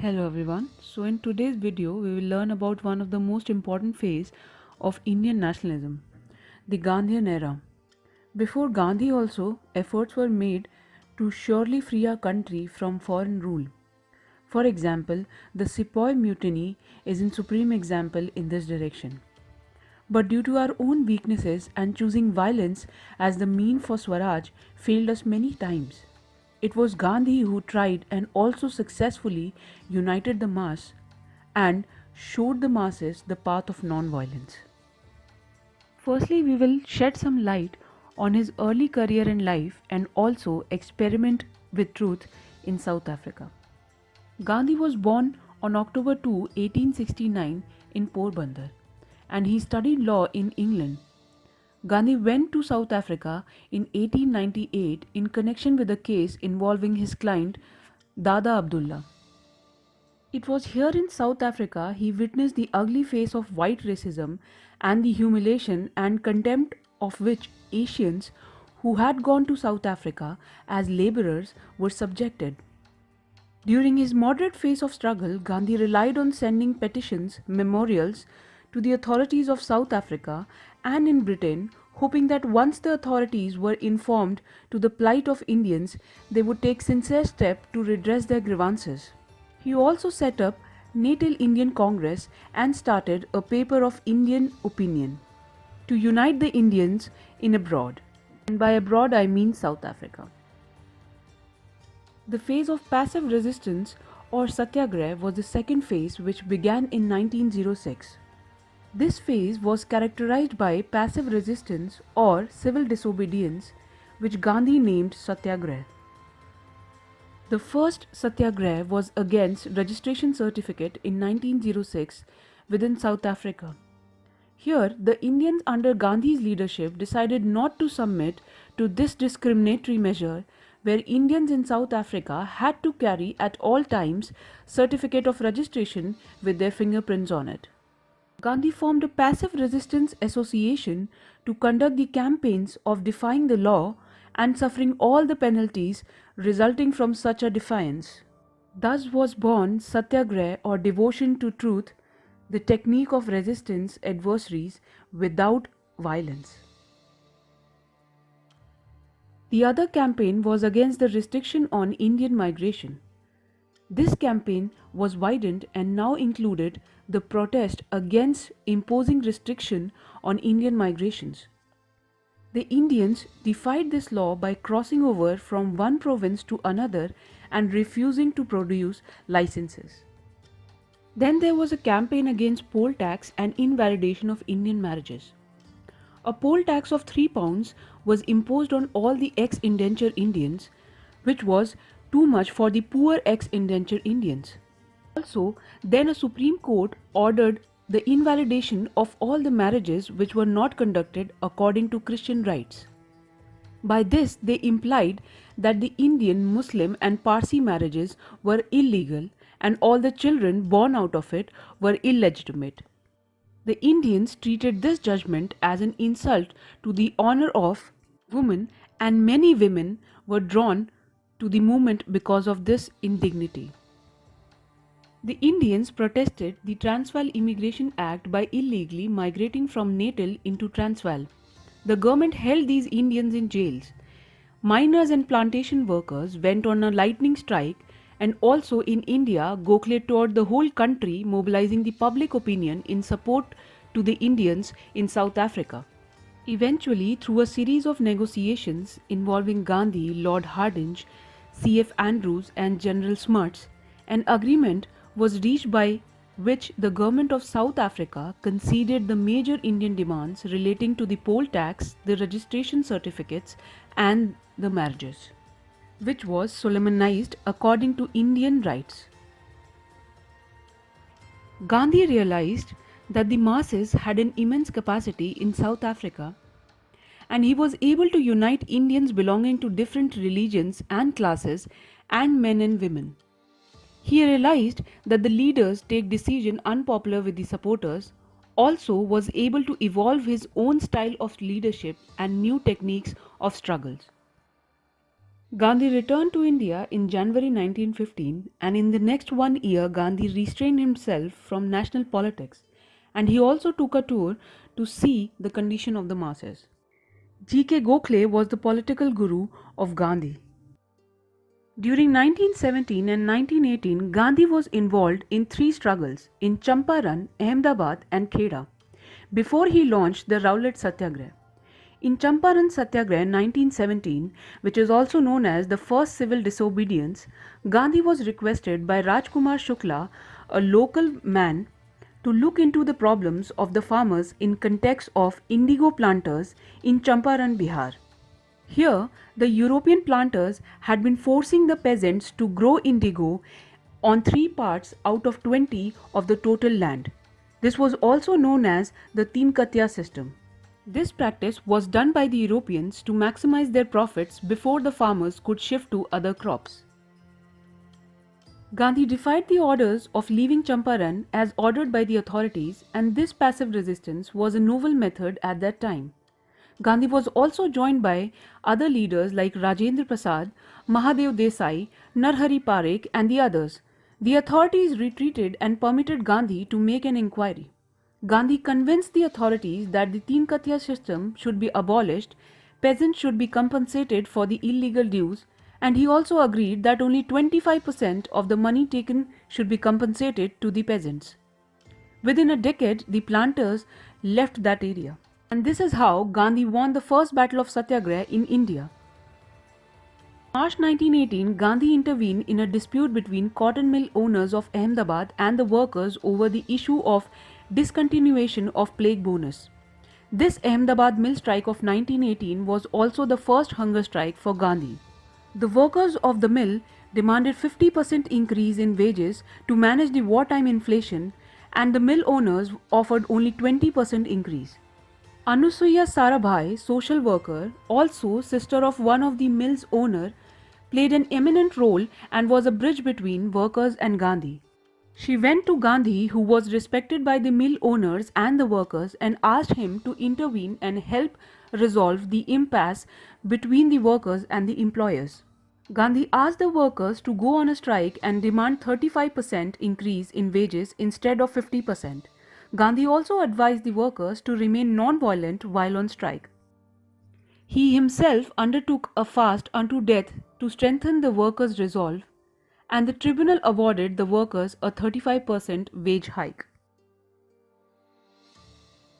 Hello everyone. So in today's video we will learn about one of the most important phase of Indian nationalism, the Gandhian era. Before Gandhi also efforts were made to surely free our country from foreign rule. For example, the Sepoy Mutiny is a supreme example in this direction. But due to our own weaknesses and choosing violence as the mean for Swaraj failed us many times. It was Gandhi who tried and also successfully united the mass and showed the masses the path of non-violence. Firstly, we will shed some light on his early career and life and also experiment with truth in South Africa. Gandhi was born on October 2, 1869 in Porbandar and he studied law in England. Gandhi went to South Africa in 1898 in connection with a case involving his client Dada Abdullah. It was here in South Africa he witnessed the ugly face of white racism and the humiliation and contempt of which Asians who had gone to South Africa as laborers were subjected. During his moderate phase of struggle, Gandhi relied on sending petitions, memorials to the authorities of South Africa and in Britain, hoping that once the authorities were informed to the plight of Indians, they would take sincere steps to redress their grievances. He also set up Natal Indian Congress and started a paper of Indian opinion to unite the Indians in abroad. And by abroad I mean South Africa. The phase of passive resistance or satyagraha was the second phase which began in 1906. This phase was characterized by passive resistance or civil disobedience which Gandhi named satyagraha. The first satyagraha was against registration certificate in 1906 within South Africa. Here, the Indians under Gandhi's leadership decided not to submit to this discriminatory measure where Indians in South Africa had to carry at all times certificate of registration with their fingerprints on it. Gandhi formed a passive resistance association to conduct the campaigns of defying the law and suffering all the penalties resulting from such a defiance. Thus was born Satyagraha or devotion to truth, the technique of resistance adversaries without violence. The other campaign was against the restriction on Indian migration. This campaign was widened and now included the protest against imposing restriction on Indian migrations. The Indians defied this law by crossing over from one province to another and refusing to produce licenses. Then there was a campaign against poll tax and invalidation of Indian marriages. A poll tax of £3 was imposed on all the ex-indenture Indians, which was too much for the poor ex-indenture Indians. Also, then a Supreme Court ordered the invalidation of all the marriages which were not conducted according to Christian rites. By this, they implied that the Indian, Muslim, and Parsi marriages were illegal and all the children born out of it were illegitimate. The Indians treated this judgment as an insult to the honor of women, and many women were drawn to the movement because of this indignity. The Indians protested the Transvaal Immigration Act by illegally migrating from Natal into Transvaal. The government held these Indians in jails. Miners and plantation workers went on a lightning strike, and also in India, Gokhale toured the whole country mobilizing the public opinion in support to the Indians in South Africa. Eventually, through a series of negotiations involving Gandhi, Lord Hardinge, C.F. Andrews and General Smuts, an agreement was reached by which the government of South Africa conceded the major Indian demands relating to the poll tax, the registration certificates and the marriages, which was solemnized according to Indian rites. Gandhi realized that the masses had an immense capacity in South Africa and he was able to unite Indians belonging to different religions and classes and men and women. He realized that the leaders take decisions unpopular with the supporters, also was able to evolve his own style of leadership and new techniques of struggles. Gandhi returned to India in January 1915, and in the next 1 year, Gandhi restrained himself from national politics, and he also took a tour to see the condition of the masses. G.K. Gokhale was the political guru of Gandhi. During 1917 and 1918, Gandhi was involved in three struggles in Champaran, Ahmedabad, and Kheda before he launched the Rowlatt Satyagraha. In Champaran Satyagraha 1917, which is also known as the first civil disobedience, Gandhi was requested by Rajkumar Shukla, a local man, to look into the problems of the farmers in context of indigo planters in Champaran, Bihar. Here, the European planters had been forcing the peasants to grow indigo on 3 parts out of 20 of the total land. This was also known as the Teen Katya system. This practice was done by the Europeans to maximize their profits before the farmers could shift to other crops. Gandhi defied the orders of leaving Champaran as ordered by the authorities, and this passive resistance was a novel method at that time. Gandhi was also joined by other leaders like Rajendra Prasad, Mahadev Desai, Narhari Parekh, and the others. The authorities retreated and permitted Gandhi to make an inquiry. Gandhi convinced the authorities that the Teen Katya system should be abolished, peasants should be compensated for the illegal dues, and he also agreed that only 25% of the money taken should be compensated to the peasants. Within a decade, the planters left that area. And this is how Gandhi won the first battle of Satyagraha in India. In March 1918, Gandhi intervened in a dispute between cotton mill owners of Ahmedabad and the workers over the issue of discontinuation of plague bonus. This Ahmedabad mill strike of 1918 was also the first hunger strike for Gandhi. The workers of the mill demanded 50% increase in wages to manage the wartime inflation, and the mill owners offered only 20% increase. Anusuya Sarabhai, social worker, also sister of one of the mill's owner, played an eminent role and was a bridge between workers and Gandhi. She went to Gandhi, who was respected by the mill owners and the workers, and asked him to intervene and help resolve the impasse between the workers and the employers. Gandhi asked the workers to go on a strike and demand 35% increase in wages instead of 50%. Gandhi also advised the workers to remain non-violent while on strike. He himself undertook a fast unto death to strengthen the workers' resolve, and the tribunal awarded the workers a 35% wage hike.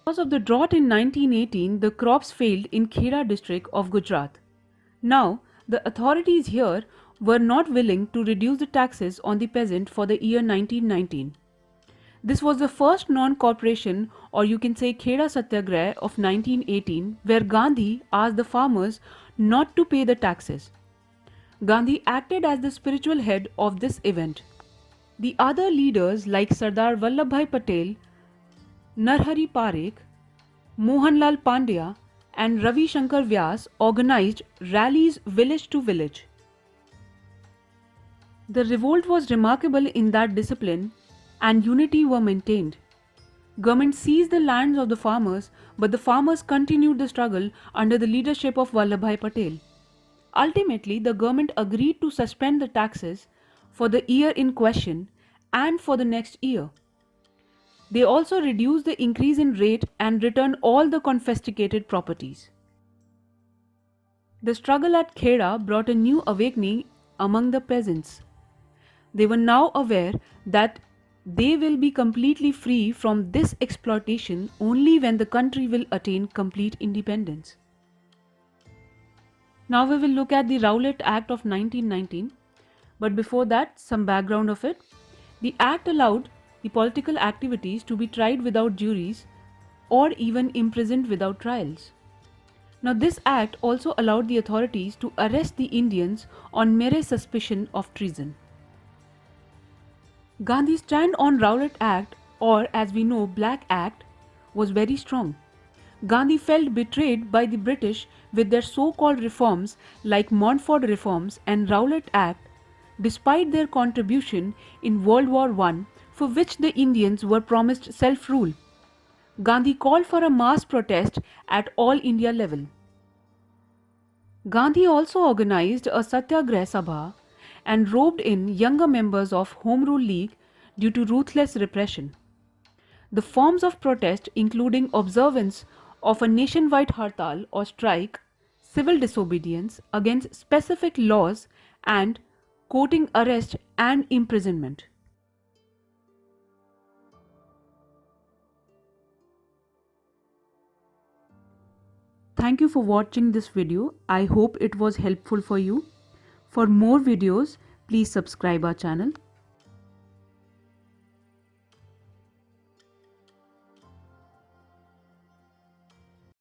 Because of the drought in 1918, the crops failed in Khera district of Gujarat. Now, the authorities here were not willing to reduce the taxes on the peasant for the year 1919. This was the first non-corporation, or you can say Kheda Satyagraha of 1918, where Gandhi asked the farmers not to pay the taxes. Gandhi acted as the spiritual head of this event. The other leaders like Sardar Vallabhbhai Patel, Narhari Parekh, Mohanlal Pandya, and Ravi Shankar Vyas organized rallies village to village. The revolt was remarkable in that discipline and unity were maintained. Government seized the lands of the farmers, but the farmers continued the struggle under the leadership of Vallabhbhai Patel. Ultimately, the government agreed to suspend the taxes for the year in question and for the next year. They also reduced the increase in rate and returned all the confiscated properties. The struggle at Kheda brought a new awakening among the peasants. They were now aware that they will be completely free from this exploitation only when the country will attain complete independence. Now we will look at the Rowlatt Act of 1919, but before that, some background of it. The Act allowed the political activities to be tried without juries or even imprisoned without trials. Now, this Act also allowed the authorities to arrest the Indians on mere suspicion of treason. Gandhi's stand on Rowlatt Act, or as we know Black Act, was very strong. Gandhi felt betrayed by the British with their so-called reforms like Montfort Reforms and Rowlatt Act, despite their contribution in World War I, for which the Indians were promised self-rule. Gandhi called for a mass protest at all India level. Gandhi also organized a Satyagraha Sabha and roped in younger members of Home Rule League due to ruthless repression. The forms of protest, including observance of a nationwide hartal or strike, civil disobedience against specific laws, and courting arrest and imprisonment. Thank you for watching this video. I hope it was helpful for you. For more videos, please subscribe our channel.